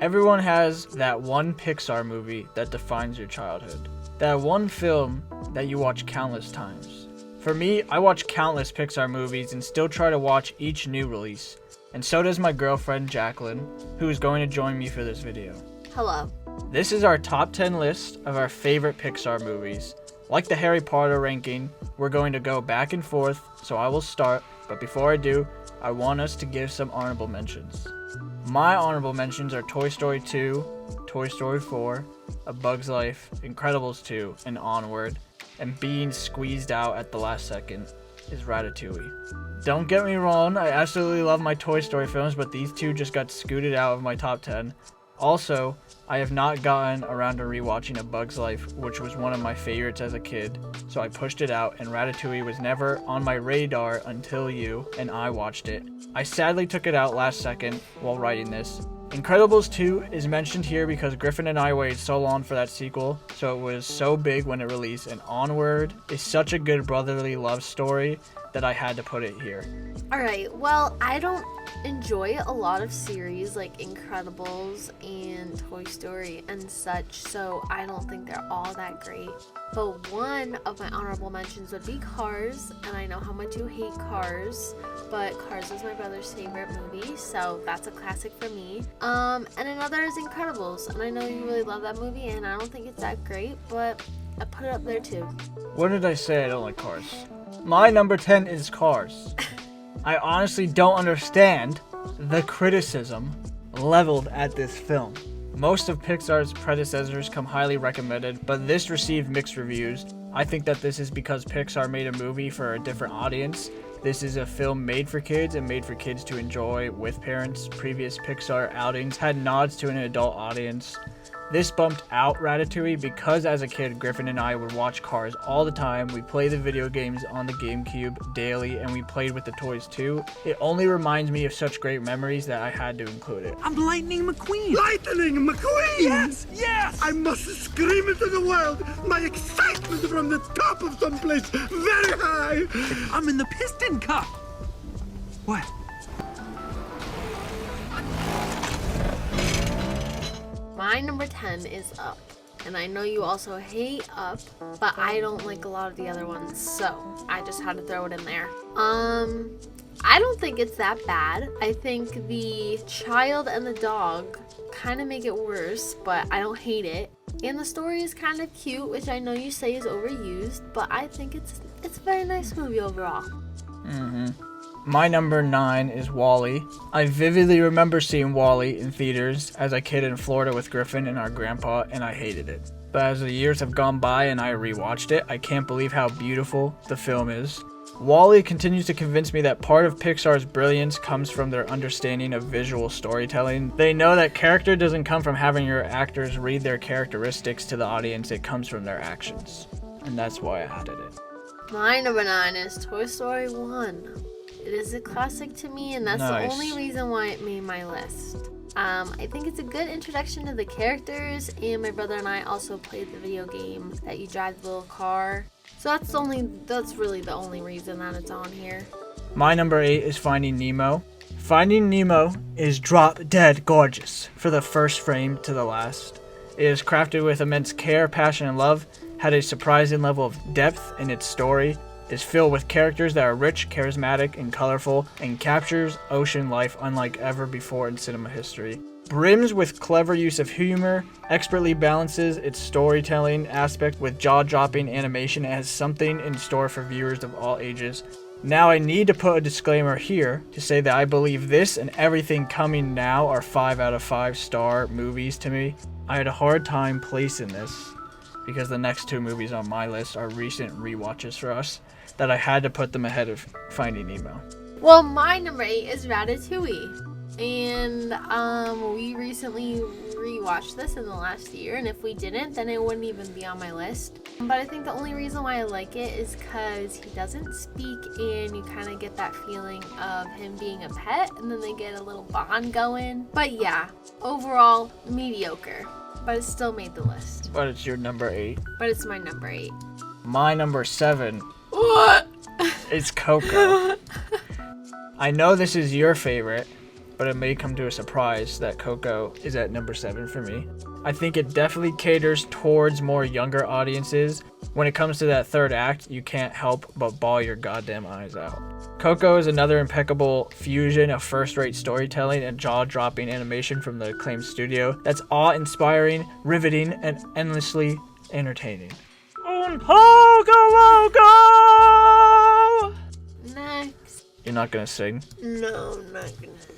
Everyone has that one Pixar movie that defines your childhood. That one film that you watch countless times. For me, I watch countless Pixar movies and still try to watch each new release. And so does my girlfriend, Jacqueline, who is going to join me for this video. Hello. This is our top 10 list of our favorite Pixar movies. Like the Harry Potter ranking, we're going to go back and forth, so I will start, but before I do, I want us to give some honorable mentions. My honorable mentions are Toy Story 2, Toy Story 4, A Bug's Life, Incredibles 2, and Onward, and being squeezed out at the last second is Ratatouille. Don't get me wrong, I absolutely love my Toy Story films, but these two just got scooted out of my top 10. Also, I have not gotten around to rewatching A Bug's Life, which was one of my favorites as a kid, so I pushed it out, and Ratatouille was never on my radar until you and I watched it. I sadly took it out last second while writing this. Incredibles 2 is mentioned here because Griffin and I waited so long for that sequel, so it was so big when it released, and Onward is such a good brotherly love story that I had to put it here. Alright, well, I don't enjoy a lot of series like Incredibles and Toy Story and such, so I don't think they're all that great. But one of my honorable mentions would be Cars, and I know how much you hate Cars, but Cars is my brother's favorite movie, so that's a classic for me. And another is Incredibles, and I know you really love that movie, and I don't think it's that great, but I put it up there too. What did I say? I don't like Cars. My number 10 is Cars. I honestly don't understand the criticism leveled at this film. Most of Pixar's predecessors come highly recommended, but this received mixed reviews. I think that this is because Pixar made a movie for a different audience. This is a film made for kids and made for kids to enjoy with parents. Previous Pixar outings had nods to an adult audience. This bumped out Ratatouille because as a kid, Griffin and I would watch Cars all the time. We played the video games on the GameCube daily, and we played with the toys too. It only reminds me of such great memories that I had to include it. I'm Lightning McQueen! Lightning McQueen! Yes! Yes! I must scream into the world my excitement from the top of someplace very high! I'm in the Piston Cup! What? My number 10 is Up, and I know you also hate Up, but I don't like a lot of the other ones, so I just had to throw it in there. I don't think it's that bad. I think the child and the dog kind of make it worse, but I don't hate it. And the story is kind of cute, which I know you say is overused, but I think it's a very nice movie overall. My number 9 is WALL-E. I vividly remember seeing WALL-E in theaters as a kid in Florida with Griffin and our grandpa, and I hated it. But as the years have gone by and I rewatched it, I can't believe how beautiful the film is. WALL-E continues to convince me that part of Pixar's brilliance comes from their understanding of visual storytelling. They know that character doesn't come from having your actors read their characteristics to the audience, it comes from their actions. And that's why I added it. My number 9 is Toy Story 1. It is a classic to me, and that's Nice. the only reason why it made my list. I think it's a good introduction to the characters, and my brother and I also played the video game that you drive the little car. So that's really the only reason that it's on here. My number 8 is Finding Nemo. Finding Nemo is drop dead gorgeous for the first frame to the last. It is crafted with immense care, passion, and love, had a surprising level of depth in its story, is filled with characters that are rich, charismatic, and colorful, and captures ocean life unlike ever before in cinema history. Brims with clever use of humor, expertly balances its storytelling aspect with jaw-dropping animation, and has something in store for viewers of all ages. Now I need to put a disclaimer here to say that I believe this and everything coming now are 5 out of 5 star movies to me. I had a hard time placing this because the next 2 movies on my list are recent rewatches for us, that I had to put them ahead of Finding Nemo. Well, my number 8 is Ratatouille. And we recently rewatched this in the last year, and if we didn't, then it wouldn't even be on my list. But I think the only reason why I like it is because he doesn't speak, and you kind of get that feeling of him being a pet, and then they get a little bond going. But yeah, overall, mediocre. But it still made the list. But it's your number 8. But it's my number 8. My number 7 What? is Coco. I know this is your favorite, but it may come to a surprise that Coco is at number 7 for me. I think it definitely caters towards more younger audiences. When it comes to that third act, you can't help but bawl your goddamn eyes out. Coco is another impeccable fusion of first-rate storytelling and jaw-dropping animation from the acclaimed studio that's awe-inspiring, riveting, and endlessly entertaining. Un poco loco! Next. You're not gonna sing? No, I'm not gonna sing.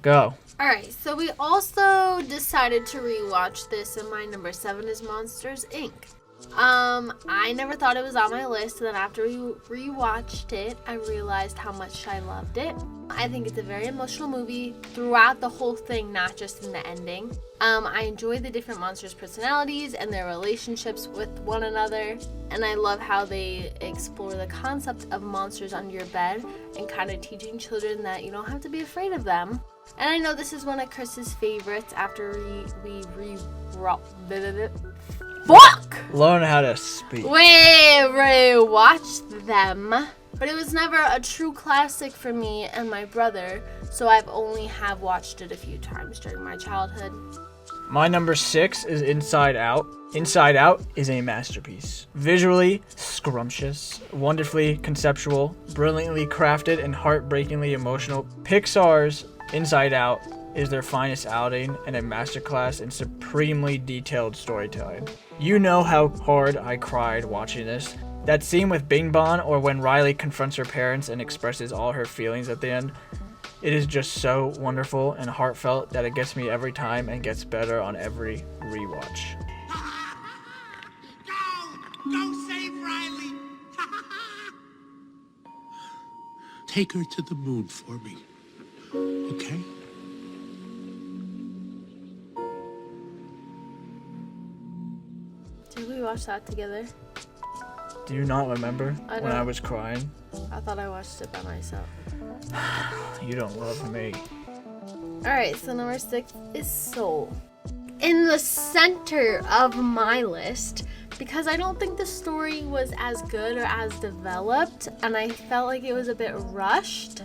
Go. Alright, so we also decided to rewatch this, and my number 7 is Monsters, Inc. I never thought it was on my list, and then after we rewatched it, I realized how much I loved it. I think it's a very emotional movie throughout the whole thing, not just in the ending. I enjoy the different monsters' personalities and their relationships with one another, and I love how they explore the concept of monsters under your bed and kind of teaching children that you don't have to be afraid of them. And I know this is one of Chris's favorites after we fuck! Learn how to speak. We rewatched them. But it was never a true classic for me and my brother, so I've only have watched it a few times during my childhood. My number 6 is Inside Out. Inside Out is a masterpiece. Visually scrumptious, wonderfully conceptual, brilliantly crafted, and heartbreakingly emotional. Pixar's Inside Out is their finest outing and a masterclass in supremely detailed storytelling. You know how hard I cried watching this. That scene with Bing Bong, or when Riley confronts her parents and expresses all her feelings at the end, it is just so wonderful and heartfelt that it gets me every time and gets better on every rewatch. Go save Riley! Take her to the moon for me, okay? Did we watch that together? Do you not remember I when I don't. was crying? I thought I watched it by myself. You don't love me. Alright, so number 6 is Soul. In the center of my list, because I don't think the story was as good or as developed, and I felt like it was a bit rushed.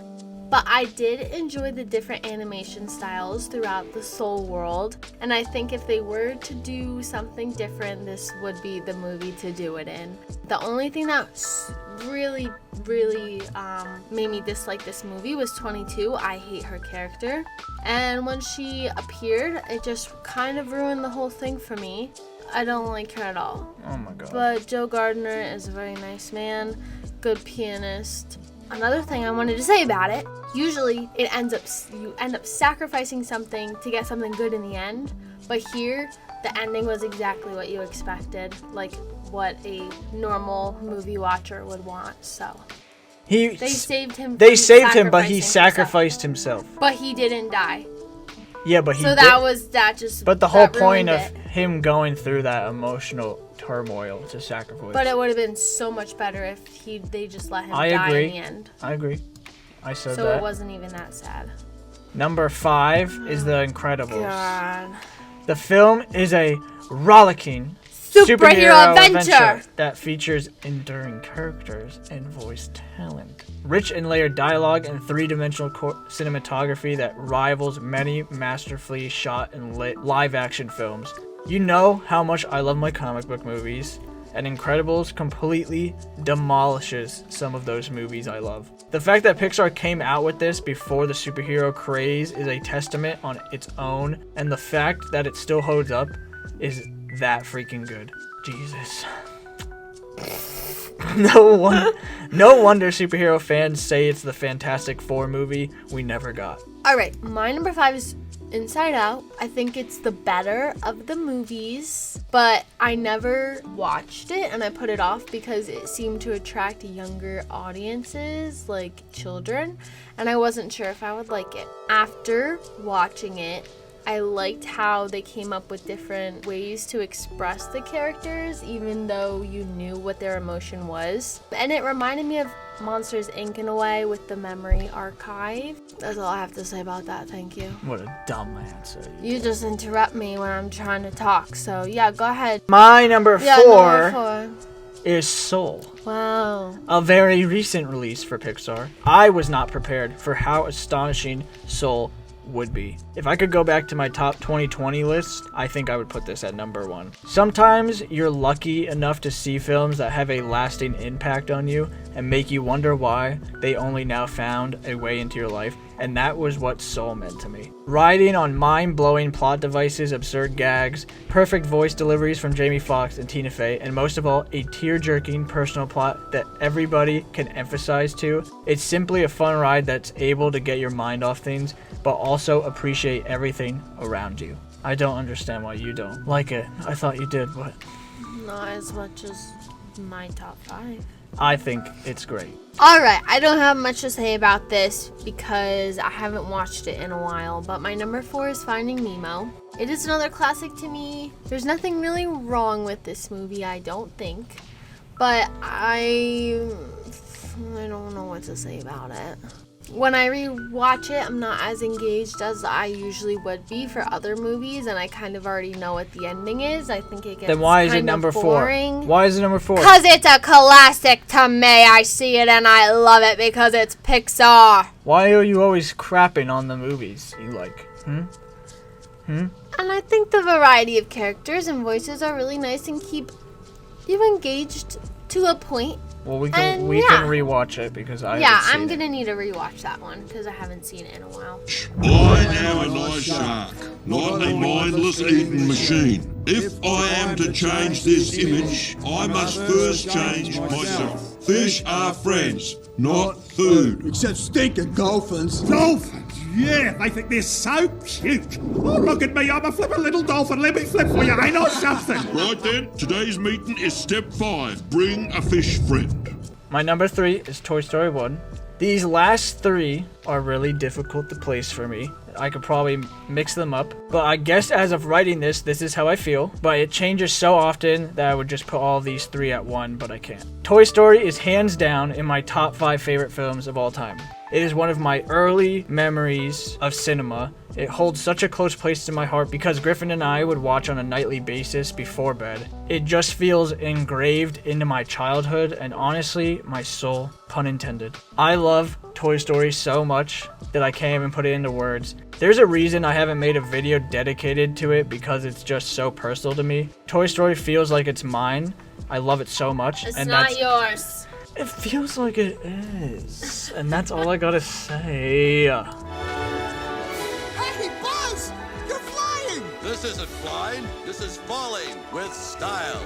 But I did enjoy the different animation styles throughout the Soul world, and I think if they were to do something different, this would be the movie to do it in. The only thing that really made me dislike this movie was 22. I hate her character, and when she appeared, it just kind of ruined the whole thing for me. I don't like her at all. Oh my god. But Joe Gardner is a very nice man, good pianist. Another thing I wanted to say about it, usually you end up sacrificing something to get something good in the end, but here the ending was exactly what you expected, like what a normal movie watcher would want. So they saved him. They saved him, but he sacrificed himself. But he didn't die. Yeah, but he. So did. But the whole point of him going through that emotional turmoil to sacrifice. But it would have been so much better if they just let him die in the end. I agree. I said so that. So it wasn't even that sad. Number 5 is The Incredibles. God. The film is a rollicking superhero adventure that features enduring characters and voice talent. Rich and layered dialogue and three-dimensional cinematography that rivals many masterfully shot and live-action films. You know how much I love my comic book movies, and Incredibles completely demolishes some of those movies I love. The fact that Pixar came out with this before the superhero craze is a testament on its own, and the fact that it still holds up is that freaking good. Jesus. No wonder superhero fans say it's the Fantastic Four movie we never got. Alright, my number 5 is Inside Out. I think it's the better of the movies, but I never watched it and I put it off because it seemed to attract younger audiences, like children, and I wasn't sure if I would like it. After watching it, I liked how they came up with different ways to express the characters, even though you knew what their emotion was. And it reminded me of Monsters, Inc. in a way with the memory archive. That's all I have to say about that, thank you. What a dumb answer. You just interrupt me when I'm trying to talk, so yeah, go ahead. My number 4 is Soul. Wow. A very recent release for Pixar. I was not prepared for how astonishing Soul would be. If I could go back to my top 2020 list, I think I would put this at number 1. Sometimes you're lucky enough to see films that have a lasting impact on you and make you wonder why they only now found a way into your life, and that was what Soul meant to me. Riding on mind-blowing plot devices, absurd gags, perfect voice deliveries from Jamie Foxx and Tina Fey, and most of all, a tear-jerking personal plot that everybody can emphasize to. It's simply a fun ride that's able to get your mind off things, but also appreciate everything around you. I don't understand why you don't like it. I thought you did, but Not as much as my top 5. I think it's great. Alright, I don't have much to say about this because I haven't watched it in a while, but my number 4 is Finding Nemo. It is another classic to me. There's nothing really wrong with this movie, I don't think, but I don't know what to say about it. When I rewatch it, I'm not as engaged as I usually would be for other movies, and I kind of already know what the ending is. I think it gets Then why is it kind of number 4? boring. Why is it number 4? Because it's a classic to me. I see it and I love it because it's Pixar. Why are you always crapping on the movies you like? And I think the variety of characters and voices are really nice and keep you engaged to a point. Well, we can rewatch it because I Yeah, haven't I'm seen gonna need to rewatch that one because I haven't seen it in a while. I am a nice shark, not a mindless eating machine. If I am to change this image, I must first change myself. Fish are friends, not food. Except stinking dolphins. Dolphins? Yeah, they think they're so cute. Oh, look at me, I'm a flippin' little dolphin. Let me flip for you, ain't I something? Right then, today's meeting is step 5. Bring a fish friend. My number 3 is Toy Story 1. These last 3 are really difficult to place for me. I could probably mix them up, but I guess as of writing this is how I feel, but it changes so often that I would just put all these 3 at 1, but I can't. Toy Story is hands down in my top 5 favorite films of all time. It is one of my early memories of cinema. It holds such a close place to my heart because Griffin and I would watch on a nightly basis before bed. It just feels engraved into my childhood and honestly, my soul, pun intended. I love Toy Story so much that I can't even put it into words. There's a reason I haven't made a video dedicated to it because it's just so personal to me. Toy Story feels like it's mine. I love it so much. It's and not yours. It feels like it is. And that's all I gotta say. Hey, Buzz! You're flying! This isn't flying, this is falling with style.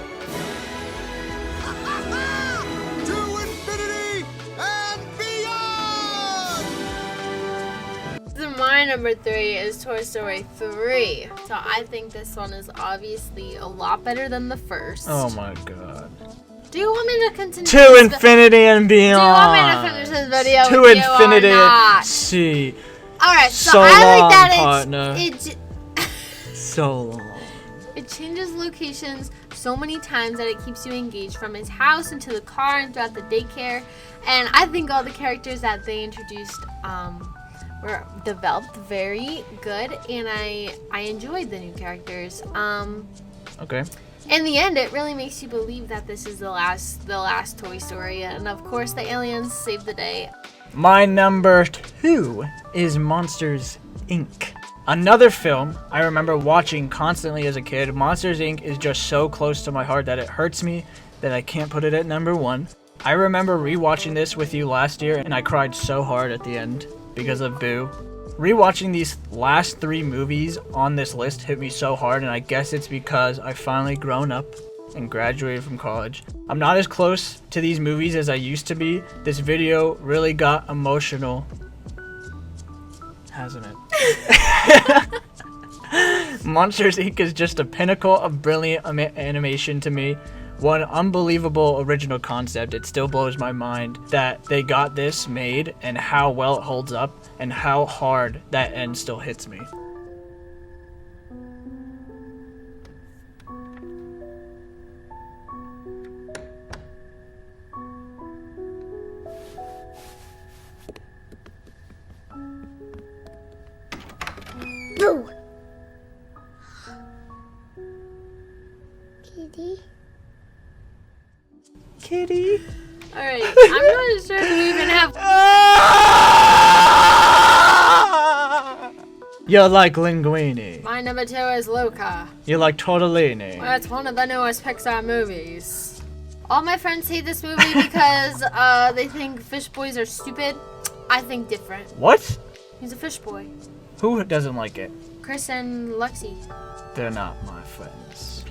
To infinity and beyond! My number 3 is Toy Story 3. So I think this one is obviously a lot better than the first. Oh my god. Do you want me to continue? To infinity and Do you beyond. want me to finish this video To with infinity. you or not? See. Alright, so So I like long, that partner. it's So long. it changes locations so many times that it keeps you engaged from his house into the car and throughout the daycare. And I think all the characters that they introduced were developed very good, and I enjoyed the new characters. Okay. In the end, it really makes you believe that this is the last Toy Story, and of course the aliens save the day. My number 2 is Monsters, Inc. Another film I remember watching constantly as a kid. Monsters, Inc. is just so close to my heart that it hurts me that I can't put it at number 1. I remember rewatching this with you last year, and I cried so hard at the end because of Boo. Rewatching these last 3 movies on this list hit me so hard, and I guess it's because I've finally grown up and graduated from college. I'm not as close to these movies as I used to be. This video really got emotional, hasn't it? Monsters Inc. is just a pinnacle of brilliant animation to me. One unbelievable original concept. It still blows my mind that they got this made and how well it holds up and how hard that end still hits me. Boo! Kitty? Kitty. Alright, I'm not sure if we even have. You like linguine. My number 2 is Luca. You like tortellini. Well, it's one of the newest Pixar movies. All my friends hate this movie because they think fish boys are stupid. I think different. What? He's a fish boy. Who doesn't like it? Chris and Lexi. They're not my friends.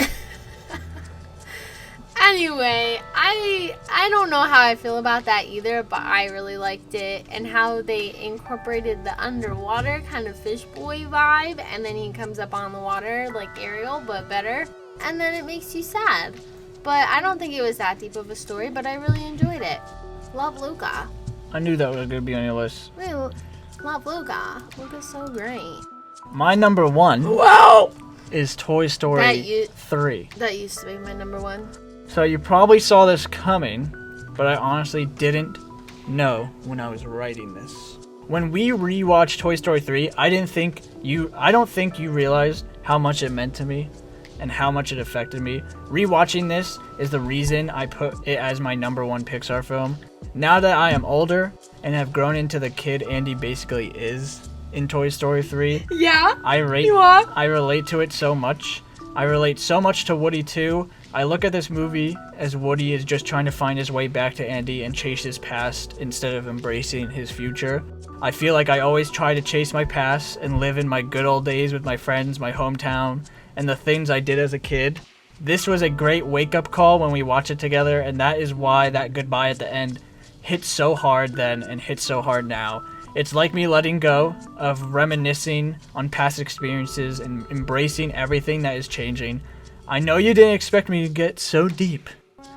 Anyway, I don't know how I feel about that either, but I really liked it and how they incorporated the underwater kind of fish boy vibe, and then he comes up on the water like Ariel, but better, and then it makes you sad. But I don't think it was that deep of a story, but I really enjoyed it. Love Luca. I knew that was gonna be on your list. Really love Luca. Luca's so great. My number 1. Wow. Is Toy Story 3. That used to be my number 1. So you probably saw this coming, but I honestly didn't know when I was writing this. When we rewatched Toy Story 3, I don't think you realized how much it meant to me and how much it affected me. Rewatching this is the reason I put it as my number 1 Pixar film. Now that I am older and have grown into the kid Andy basically is in Toy Story 3, yeah, I relate to it so much. I relate so much to Woody too. I look at this movie as Woody is just trying to find his way back to Andy and chase his past instead of embracing his future. I feel like I always try to chase my past and live in my good old days with my friends, my hometown, and the things I did as a kid. This was a great wake-up call when we watched it together, and that is why that goodbye at the end hit so hard then and hits so hard now. It's like me letting go of reminiscing on past experiences and embracing everything that is changing. I know you didn't expect me to get so deep,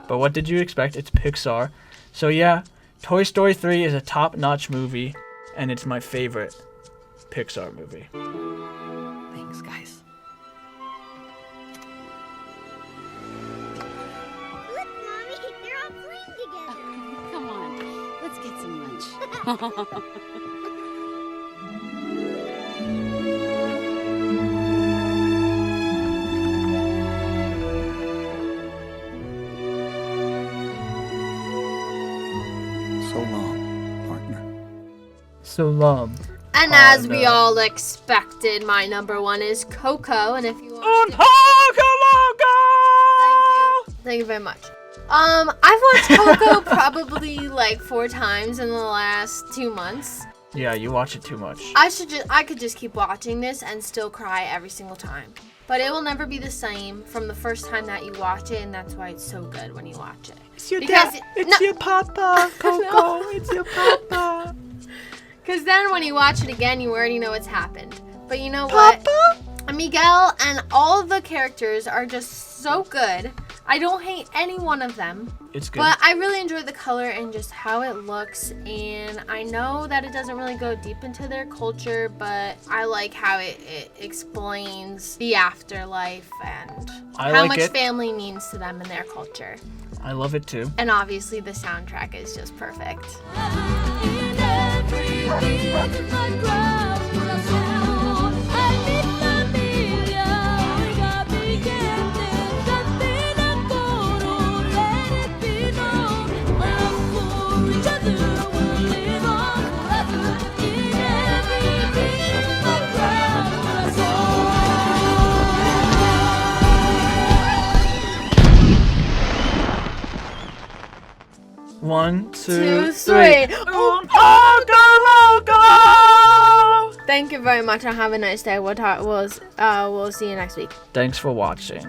but what did you expect? It's Pixar. So yeah, Toy Story 3 is a top-notch movie, and it's my favorite Pixar movie. Thanks, guys. Look, Mommy, they're all playing together. Come on, let's get some lunch. So long. And as we all expected, my number 1 is Coco. And if you want Thank you very much. I've watched Coco probably like 4 times in the last 2 months. Yeah, you watch it too much. I could just keep watching this and still cry every single time. But it will never be the same from the first time that you watch it, and that's why it's so good when you watch it. It's your dad. It's your papa, Coco. No. It's your papa. Because then when you watch it again, you already know what's happened. But you know what? Miguel and all the characters are just so good. I don't hate any one of them. It's good. But I really enjoy the color and just how it looks. And I know that it doesn't really go deep into their culture, but I like how it explains the afterlife and how much family means to them in their culture. I love it too. And obviously the soundtrack is just perfect. One, 2, 3. 3. Thank you very much and have a nice day. We'll see you next week. Thanks for watching.